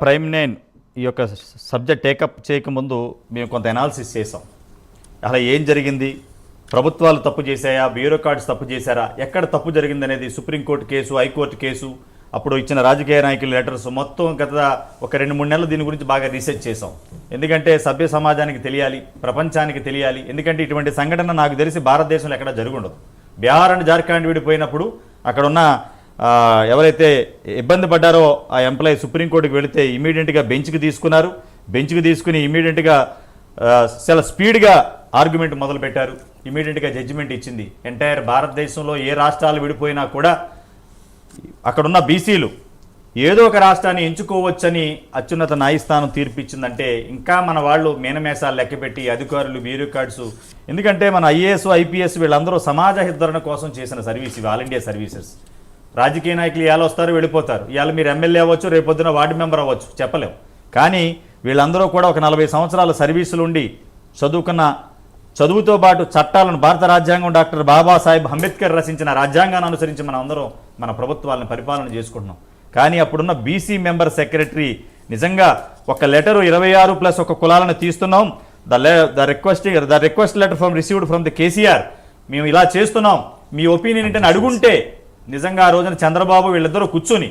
Prime nine ఈ యొక్క subject take up చేయకముందు మేము కొంత అనాలిసిస్ చేసాం. అలా ఏం జరిగింది, ప్రభుత్వాలు తప్పు చేశాయా, బ్యూరోక్రాట్స్ తప్పు చేశారా, ఎక్కడ తప్పు జరిగిందనేది సుప్రీంకోర్టు కేసు, హైకోర్టు కేసు, అప్పుడు ఇచ్చిన రాజకీయ నాయకుల లెటర్స్ మొత్తం గత ఒక 2-3 నెలలు దీని గురించి బాగా రీసెర్చ్ చేసాం. ఎందుకంటే సభ్య సమాజానికి తెలియాలి, ప్రపంచానికి తెలియాలి. ఎందుకంటే ఇటువంటి సంఘటన నాకు తెలిసి భారతదేశంలో ఎక్కడ జరుగుండదు. బీహార్ అండ్ జార్ఖండ్ విడిపోయినప్పుడు అక్కడున్న ఎవరైతే ఇబ్బంది పడ్డారో ఆ ఎంప్లాయీ సుప్రీంకోర్టుకి వెళితే ఇమీడియట్గా బెంచ్కి తీసుకున్నారు. బెంచ్కి తీసుకుని ఇమీడియట్గా చాలా స్పీడ్గా ఆర్గ్యుమెంట్ మొదలుపెట్టారు. ఇమీడియట్గా జడ్జిమెంట్ ఇచ్చింది. ఎంటైర్ భారతదేశంలో ఏ రాష్ట్రాలు విడిపోయినా కూడా అక్కడున్న బీసీలు ఏదో ఒక రాష్ట్రాన్ని ఎంచుకోవచ్చని అత్యున్నత న్యాయస్థానం తీర్పిచ్చిందంటే ఇంకా మన వాళ్ళు మీనమేషాలు లెక్కపెట్టి అధికారులు, బ్యూరోక్రాట్స్, ఎందుకంటే మన ఐఏఎస్, ఐపీఎస్ వీళ్ళందరూ సమాజ హితరణ కోసం చేసిన సర్వీస్ ఇవి, ఆల్ ఇండియా సర్వీసెస్. రాజకీయ నాయకులు ఇవాళ వస్తారు, వెళ్ళిపోతారు. ఇవాళ మీరు ఎమ్మెల్యే అవ్వచ్చు, రేపొద్దున వార్డు మెంబర్ అవ్వచ్చు, చెప్పలేం. కానీ వీళ్ళందరూ కూడా ఒక 40 సంవత్సరాల సర్వీసులు ఉండి చదువుకున్న చదువుతో పాటు చట్టాలను, భారత రాజ్యాంగం డాక్టర్ బాబాసాహెబ్ అంబేద్కర్ రచించిన రాజ్యాంగాన్ని అనుసరించి మనం అందరం మన ప్రభుత్వాలను పరిపాలన చేసుకుంటున్నాం. కానీ అప్పుడున్న బీసీ మెంబర్ సెక్రటరీ నిజంగా ఒక లెటరు 26+1 కులాలను తీస్తున్నాం, the request letter received from the KCR, మేము ఇలా చేస్తున్నాం, మీ ఒపీనియన్ ఏంటని అడుగుంటే నిజంగా ఆ రోజున చంద్రబాబు వీళ్ళిద్దరూ కూర్చొని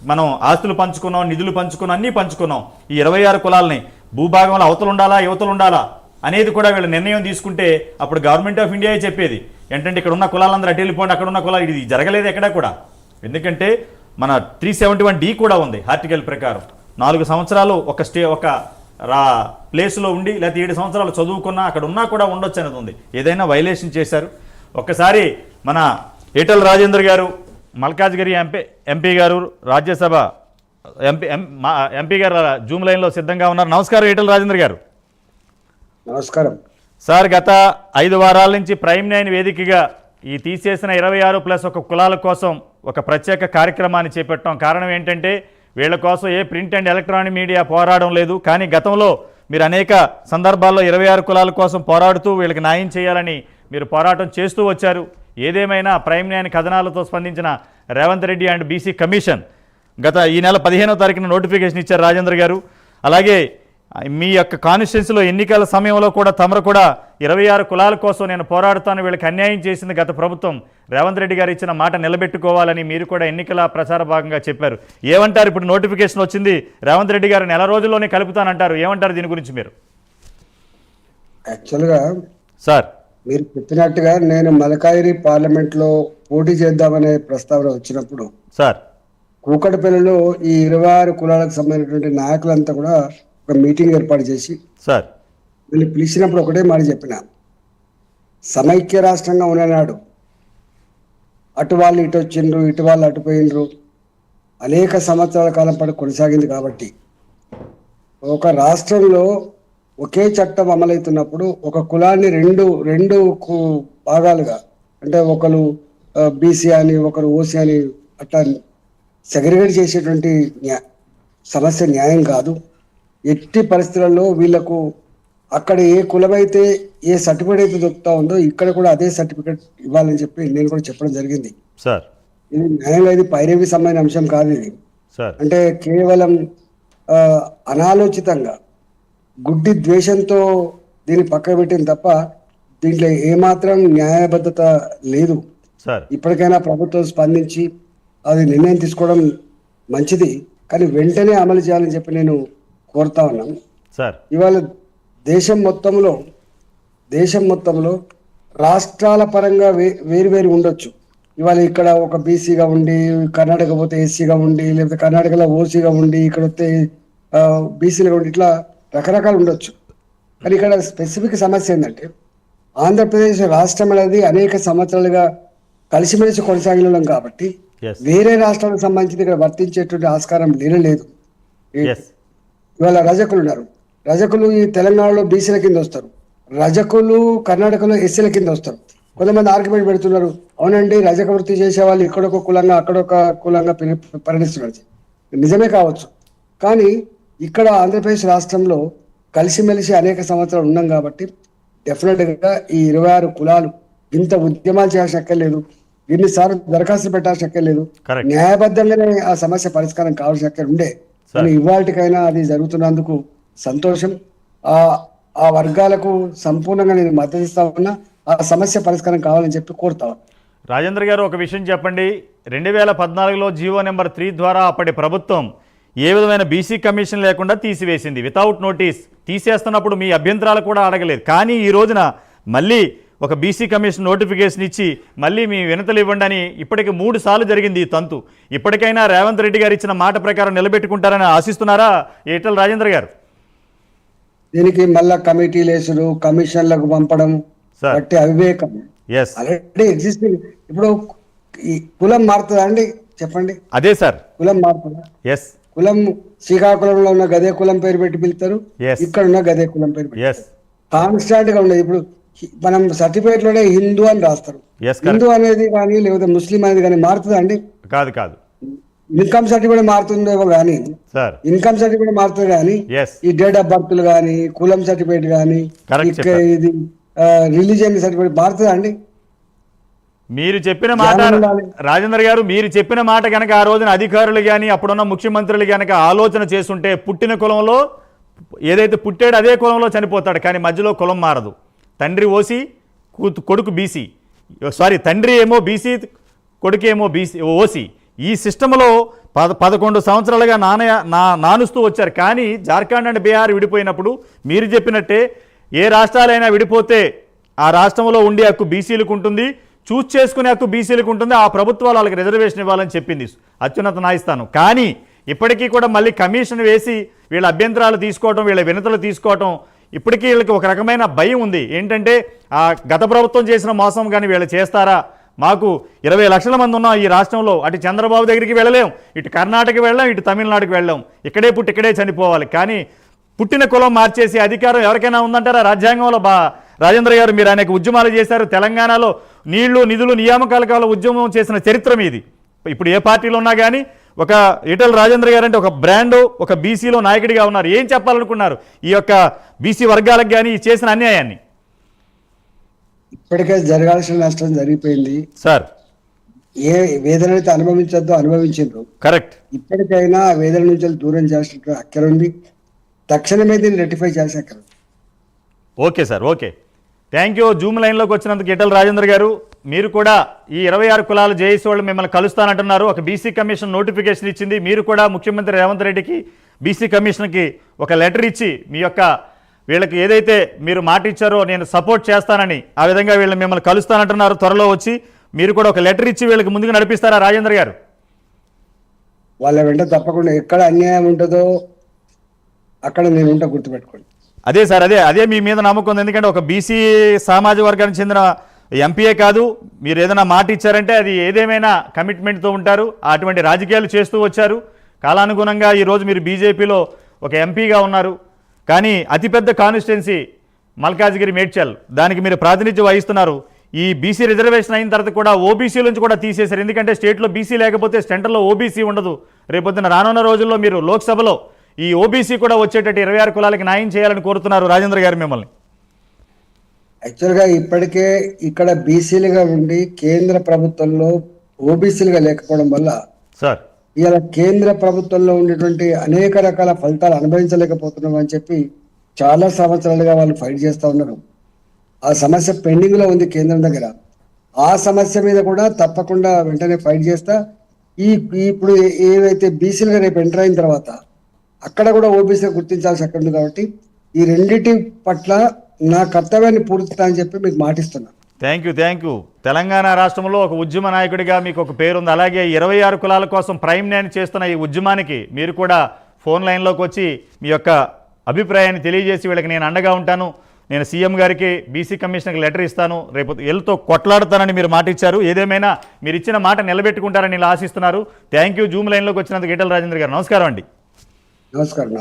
మనం ఆస్తులు పంచుకున్నాం, నిధులు పంచుకున్నాం, అన్నీ పంచుకున్నాం, ఈ 26 కులాలని భూభాగంలో అవతలుండాలా, యువతలుండాలా అనేది కూడా వీళ్ళ నిర్ణయం తీసుకుంటే అప్పుడు గవర్నమెంట్ ఆఫ్ ఇండియా చెప్పేది ఏంటంటే ఇక్కడ ఉన్న కులాలందరూ అటు వెళ్ళిపోండి, అక్కడ ఉన్న కులాలు. ఇది జరగలేదు ఎక్కడా కూడా. ఎందుకంటే మన 371D కూడా ఉంది ఆర్టికల్ ప్రకారం. 4 సంవత్సరాలు ఒక ప్లేస్లో ఉండి లేకపోతే 7 సంవత్సరాలు చదువుకున్నా అక్కడ ఉన్నా కూడా ఉండొచ్చు అనేది ఉంది. ఏదైనా వైలేషన్ చేశారు. ఒక్కసారి మన ఈటల రాజేందర్ గారు, మల్కాజ్గిరి ఎంపీ గారు, రాజ్యసభ ఎంపీ గారు జూమ్ లైన్లో సిద్ధంగా ఉన్నారు. నమస్కారం ఈటల రాజేందర్ గారు. నమస్కారం సార్. గత 5 వారాల నుంచి ప్రైమ్ 9 వేదికగా ఈ తీసేసిన 26+1 కులాల కోసం ఒక ప్రత్యేక కార్యక్రమాన్ని చేపట్టాం. కారణం ఏంటంటే వీళ్ళ కోసం ఏ ప్రింట్ అండ్ ఎలక్ట్రానిక్ మీడియా పోరాడడం లేదు. కానీ గతంలో మీరు అనేక సందర్భాల్లో 26 కులాల కోసం పోరాడుతూ వీళ్ళకి న్యాయం చేయాలని మీరు పోరాటం చేస్తూ వచ్చారు. ఏదేమైనా ప్రైమ్ 9 కథనాలతో స్పందించిన Revanth Reddy and BC commission ఈ నెల 15వ తారీఖున నోటిఫికేషన్ ఇచ్చారు రాజేంద్ర గారు. అలాగే మీ యొక్క కాన్స్టిట్యున్సీలో ఎన్నికల సమయంలో కూడా తమరు కూడా 26 కులాల కోసం నేను పోరాడుతాను, వీళ్ళకి అన్యాయం చేసింది గత ప్రభుత్వం, రేవంత్ రెడ్డి గారు ఇచ్చిన మాట నిలబెట్టుకోవాలని మీరు కూడా ఎన్నికల ప్రచార భాగంగా చెప్పారు. ఏమంటారు? ఇప్పుడు నోటిఫికేషన్ వచ్చింది, రేవంత్ రెడ్డి గారు నెల రోజుల్లోనే కలుపుతానంటారు. ఏమంటారు దీని గురించి మీరు? యాక్చువల్గా సార్ మీరు చెప్పినట్టుగా నేను మలకాయిరి పార్లమెంట్లో పోటీ చేద్దామనే ప్రస్తావన వచ్చినప్పుడు సార్ కూకటపల్లిలో ఈ 26 కులాలకు సంబంధించినటువంటి నాయకులంతా కూడా ఒక మీటింగ్ ఏర్పాటు చేసి సార్ వీళ్ళు పిలిచినప్పుడు ఒకటే మాట చెప్పిన, సమైక్య రాష్ట్రంగా ఉన్ననాడు అటు వాళ్ళు ఇటు వచ్చిండ్రు, ఇటు వాళ్ళు అటుపోయిండ్రు, అనేక సంవత్సరాల కాలం పాటు కొనసాగింది. కాబట్టి ఒక రాష్ట్రంలో ఒకే చట్టం అమలవుతున్నప్పుడు ఒక కులాన్ని రెండు భాగాలుగా, అంటే ఒకరు బీసీ అని ఒకరు ఓసీ అని అట్లా సెగ్రిగేట్ చేసేటువంటి సమస్య న్యాయం కాదు. ఎట్టి పరిస్థితులలో వీళ్లకు అక్కడ ఏ కులమైతే ఏ సర్టిఫికేట్ అయితే దొరుకుతా ఉందో ఇక్కడ కూడా అదే సర్టిఫికేట్ ఇవ్వాలని చెప్పి నేను కూడా చెప్పడం జరిగింది. సార్ ఇది న్యాయంగా ఇది పైరవి సంబంధించిన అంశం కాదు. ఇది అంటే కేవలం అనాలోచితంగా గుడ్డి ద్వేషంతో దీన్ని పక్క పెట్టింది తప్ప దీంట్లో ఏమాత్రం న్యాయబద్ధత లేదు. ఇప్పటికైనా ప్రభుత్వం స్పందించి అది నిర్ణయం తీసుకోవడం మంచిది, కానీ వెంటనే అమలు చేయాలని చెప్పి నేను కోరుతా ఉన్నాను. ఇవాళ దేశం మొత్తంలో రాష్ట్రాల పరంగా వేరు ఉండొచ్చు. ఇవాళ ఇక్కడ ఒక బీసీగా ఉండి కర్ణాటక పోతే ఎస్సీగా ఉండి, లేకపోతే కర్ణాటకలో ఓసీగా ఉండి ఇక్కడ వస్తే బీసీలుగా ఉండి, ఇట్లా రకరకాలు ఉండొచ్చు. కానీ ఇక్కడ స్పెసిఫిక్ సమస్య ఏంటంటే ఆంధ్రప్రదేశ్ రాష్ట్రం అనేది అనేక సంవత్సరాలుగా కలిసిమెలిసి కొనసాగినాం కాబట్టి వేరే రాష్ట్రాలకు సంబంధించి ఇక్కడ వర్తించేటువంటి ఆస్కారం లేదు. ఇవాళ రజకులు ఉన్నారు. రజకులు ఈ తెలంగాణలో బీసీల కింద వస్తారు, రజకులు కర్ణాటకలో ఎస్సీల కింద వస్తారు. కొంతమంది ఆర్గ్యుమెంట్ పెడుతున్నారు, అవునండి రజక వృత్తి చేసే వాళ్ళు ఇక్కడొక కులంగా అక్కడొక కులంగా పరిణిస్తున్నారు. నిజమే కావచ్చు, కానీ ఇక్కడ ఆంధ్రప్రదేశ్ రాష్ట్రంలో కలిసిమెలిసి అనేక సంవత్సరాలు ఉన్నాం కాబట్టి డెఫినెట్గా ఈ 26 కులాలు ఇంత ఉద్యమాలు చేయాల్సిన అక్కర్లేదు, ఎన్నిసార్లు దరఖాస్తులు పెట్టాల్సిన అక్కర్లేదు, న్యాయబద్ధంగానే ఆ సమస్య పరిష్కారం కావాల్సిన అక్కర ఉండే. కానీ ఇవాళకైనా అది జరుగుతున్నందుకు సంతోషం. ఆ ఆ వర్గాలకు సంపూర్ణంగా నేను మద్దతు ఇస్తా ఉన్నా. ఆ సమస్య పరిష్కారం కావాలని చెప్పి కోరుతా ఉన్నా. రాజేంద్ర గారు ఒక విషయం చెప్పండి. 2014లో జీవో నెంబర్ 3 ద్వారా అప్పటి ప్రభుత్వం ఏ విధమైన బీసీ కమిషన్ లేకుండా తీసివేసింది, వితౌట్ నోటీస్. తీసేస్తున్నప్పుడు మీ అభ్యంతరాలు కూడా అడగలేదు. కానీ ఈ రోజున మళ్ళీ ఒక బీసీ కమిషన్ నోటిఫికేషన్ ఇచ్చి మళ్ళీ మీ వినతులు ఇవ్వండి అని ఇప్పటికి 3 సార్లు జరిగింది ఈ తంతు. ఇప్పటికైనా రేవంత్ రెడ్డి గారు ఇచ్చిన మాట ప్రకారం నిలబెట్టుకుంటారని ఆశిస్తున్నారా ఈటెల రాజేంద్ర గారు? దీనికి మళ్ళా కమిటీలు వేసుడు, కమిషన్లకు పంపడం బట్టి అవివేకం. Already existing. ఇప్పుడు ఈ కులం మారుతుందా అండి చెప్పండి? అదే సార్, కులం మారుతుందా? ఎస్. కులం శ్రీకాకుళంలో ఉన్న గదే కులం పేరు పెట్టి పిలుస్తారు, ఇక్కడ ఉన్న గదే కులం పేరు పెట్టి కాన్స్టాంట్ గా ఉండదు. ఇప్పుడు మనం సర్టిఫికేట్ లోనే హిందూ అని రాస్తారు. హిందూ అనేది కానీ లేకపోతే ముస్లిం అనేది కానీ మారుతుందా అండి? కాదు కాదు. ఇన్కమ్ సర్టిఫికేట్ మారుతుందేమో కానీ, ఇన్కమ్ సర్టిఫికేట్ మారుతుంది కానీ ఈ డేట్ ఆఫ్ బర్త్లు కానీ, కులం సర్టిఫికేట్ కానీ, ఇది రిలీజియన్ సర్టిఫికేట్ మారుతుందా అండి? మీరు చెప్పిన మాట రాజేంద్ర గారు, మీరు చెప్పిన మాట కనుక ఆ రోజున అధికారులు కానీ అప్పుడున్న ముఖ్యమంత్రులు కనుక ఆలోచన చేస్తుంటే పుట్టిన కులంలో ఏదైతే పుట్టాడో అదే కులంలో చనిపోతాడు, కానీ మధ్యలో కులం మారదు. తండ్రి ఓసీ, కొడుకు బీసీ, తండ్రి ఏమో బీసీ, కొడుకు ఏమో ఓసీ. ఈ సిస్టంలో 11 సంవత్సరాలుగా నానుస్తూ వచ్చారు. కానీ జార్ఖండ్ అండ్ బీహార్ విడిపోయినప్పుడు మీరు చెప్పినట్టే ఏ రాష్ట్రాలైనా విడిపోతే ఆ రాష్ట్రంలో ఉండే హక్కు బీసీలకు ఉంటుంది, చూస్ చేసుకునే హక్కు బీసీలకు ఉంటుంది. ఆ ప్రభుత్వాలు వాళ్ళకి రిజర్వేషన్ ఇవ్వాలని చెప్పింది అత్యున్నత న్యాయస్థానం. కానీ ఇప్పటికీ కూడా మళ్ళీ కమిషన్ వేసి వీళ్ళ అభ్యంతరాలు తీసుకోవటం, వీళ్ళ వినతులు తీసుకోవటం, ఇప్పటికీ వీళ్ళకి ఒక రకమైన భయం ఉంది. ఏంటంటే ఆ గత ప్రభుత్వం చేసిన మోసం కానీ వీళ్ళు చేస్తారా? మాకు 20 లక్షల మంది ఉన్నాం ఈ రాష్ట్రంలో. అటు చంద్రబాబు దగ్గరికి వెళ్ళలేం, ఇటు కర్ణాటకకి వెళ్ళాం, ఇటు తమిళనాడుకి వెళ్ళాం. ఇక్కడే పుట్టి ఇక్కడే చనిపోవాలి. కానీ పుట్టిన కులం మార్చేసి అధికారం ఎవరికైనా ఉందంటారా రాజ్యాంగంలో? రాజేంద్ర గారు, మీరు అనేక ఉద్యమాలు చేశారు. తెలంగాణలో నీళ్లు, నిధులు, నియామకాల కాల ఉద్యమం చేసిన చరిత్ర మీది. ఇప్పుడు ఏ పార్టీలో ఉన్నా కానీ ఒక ఈటెల రాజేంద్ర గారు అంటే ఒక బ్రాండ్, ఒక బీసీలో నాయకుడిగా ఉన్నారు. ఏం చెప్పాలనుకున్నారు ఈ యొక్క బీసీ వర్గాలకు కానీ చేసిన అన్యాయాన్ని? ఇప్పటికే జరగాల్సిన నష్టం జరిగిపోయింది సార్. ఏ వేదన అయితే అనుభవించద్దో అనుభవించారు. కరెక్ట్. ఇప్పటికైనా వేదన నుంచి దూరం చేయాల్సిన అక్కర ఉంది. తక్షణమే దీన్ని రెక్టిఫై చేసే అక్కర. Okay sir, okay. Thank you. Zoom లైన్లోకి వచ్చినందుకు ఈటెల రాజేంద్ర గారు. మీరు కూడా ఈ 26 కులాల జేఏసీ వాళ్ళు మిమ్మల్ని కలుస్తానంటున్నారు. ఒక బీసీ కమిషన్ నోటిఫికేషన్ ఇచ్చింది. మీరు కూడా ముఖ్యమంత్రి రేవంత్ రెడ్డికి బీసీ కమిషన్కి ఒక లెటర్ ఇచ్చి మీ యొక్క వీళ్ళకి ఏదైతే మీరు మాట ఇచ్చారో నేను సపోర్ట్ చేస్తానని, ఆ విధంగా వీళ్ళని మిమ్మల్ని కలుస్తానంటున్నారు. త్వరలో వచ్చి మీరు కూడా ఒక లెటర్ ఇచ్చి వీళ్ళకి ముందుకు నడిపిస్తారా రాజేంద్ర గారు? వాళ్ళ వెంట తప్పకుండా ఎక్కడ అన్యాయం ఉంటుందో అక్కడ నేను ఉంటా, గుర్తుపెట్టుకోండి. అదే సార్, అదే మీ మీద నమ్మకం ఉంది. ఎందుకంటే ఒక బీసీ సామాజిక వర్గానికి చెందిన ఎంపీఏ కాదు, మీరు ఏదైనా మాట ఇచ్చారంటే అది ఏదేమైనా కమిట్మెంట్తో ఉంటారు. అటువంటి రాజకీయాలు చేస్తూ వచ్చారు. కాలానుగుణంగా ఈరోజు మీరు బీజేపీలో ఒక ఎంపీగా ఉన్నారు. కానీ అతిపెద్ద కాన్స్టిట్యున్సీ మల్కాజ్గిరి, మేడ్చల్, దానికి మీరు ప్రాతినిధ్యం వహిస్తున్నారు. ఈ బీసీ రిజర్వేషన్ అయిన తర్వాత కూడా ఓబీసీ నుంచి కూడా తీసేశారు. ఎందుకంటే స్టేట్లో బీసీ లేకపోతే సెంటర్లో ఓబీసీ ఉండదు. రేపొద్దున రానున్న రోజుల్లో మీరు లోక్సభలో ఈ ఓబీసీ కూడా వచ్చేటట్టు 26 కులాలకి న్యాయం చేయాలని కోరుతున్నారు రాజేంద్ర గారు మిమ్మల్ని. యాక్చువల్గా ఇప్పటికే ఇక్కడ బీసీలుగా ఉండి కేంద్ర ప్రభుత్వంలో ఓబీసీలుగా లేకపోవడం వల్ల సార్ ఇలా కేంద్ర ప్రభుత్వంలో ఉండేటువంటి అనేక రకాల ఫలితాలు అనుభవించలేకపోతున్నాం అని చెప్పి చాలా సంవత్సరాలుగా వాళ్ళు ఫైట్ చేస్తూ ఉన్నారు. ఆ సమస్య పెండింగ్ లో ఉంది కేంద్రం దగ్గర. ఆ సమస్య మీద కూడా తప్పకుండా వెంటనే ఫైట్ చేస్తా. ఇప్పుడు ఏవైతే బీసీలుగా రేపు ఎంటర్ అయిన తర్వాత అక్కడ కూడా ఓబీసీ గుర్తించాల్సి అక్కడ ఉంది. కాబట్టి ఈ రెండింటి పట్ల నా కర్తవ్యాన్ని పూర్తిస్తా అని చెప్పి మీకు మాటిస్తున్నా. Thank you. తెలంగాణ రాష్ట్రంలో ఒక ఉద్యమ నాయకుడిగా మీకు ఒక పేరుంది. అలాగే 26 కులాల కోసం ప్రైమ్ నైన్ చేస్తున్న ఈ ఉద్యమానికి మీరు కూడా ఫోన్ లైన్లోకి వచ్చి మీ యొక్క అభిప్రాయాన్ని తెలియజేసి వీళ్ళకి నేను అండగా ఉంటాను, నేను సీఎం గారికి బీసీ కమిషన్కి లెటర్ ఇస్తాను, రేపు ఎల్తో కొట్లాడతానని మీరు మాట ఇచ్చారు. ఏదేమైనా మీరు ఇచ్చిన మాట నిలబెట్టుకుంటారని ఇలా ఆశిస్తున్నారు. Thank you. జూమ్ లైన్లోకి వచ్చినందుకు ఈటెల రాజేంద్ర గారు నమస్కారం అండి. నమస్కారం.